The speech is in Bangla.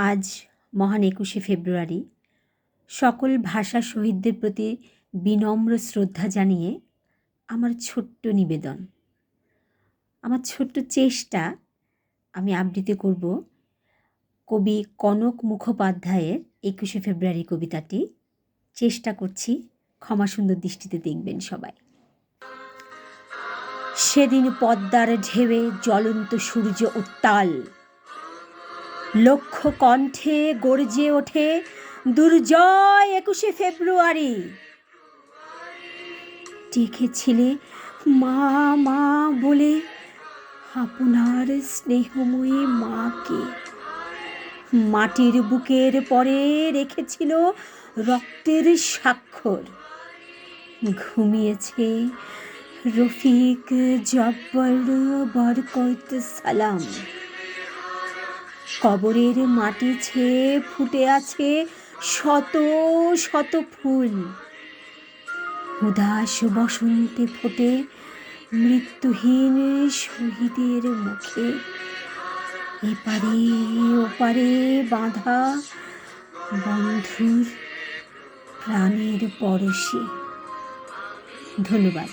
আজ মহান ২১শে ফেব্রুয়ারি সকল ভাষা শহীদদের প্রতি বিনম্র শ্রদ্ধা জানিয়ে আমার ছোট্ট নিবেদন, আমার ছোট্ট চেষ্টা আমি আবৃত্তি করব কবি কনক মুখোপাধ্যায়ের ২১শে ফেব্রুয়ারি কবিতাটি। চেষ্টা করছি, ক্ষমা সুন্দর দৃষ্টিতে দেখবেন সবাই। সেদিন পদ্মার ঢেউয়ে জ্বলন্ত সূর্য উত্তাল, লক্ষ কণ্ঠে গর্জে ওঠে দুর্জয় ২১শে ফেব্রুয়ারি। ডেকেছিলে মা মা বলে আপনার স্নেহময়ী মাকে, মাটির বুকের পরে রেখেছিল রক্তের স্বাক্ষর। ঘুমিয়েছে রফিক, জব্বর, বরকত, সালাম। কবরের মাটি ছেয়ে ফুটে আছে শত শত ফুল। উদাস বসন্তে ফোটে মৃত্যুহীন শহীদের মুখে। এপারে ওপারে বাঁধা বন্ধুর প্রাণের পরশে। ধন্যবাদ।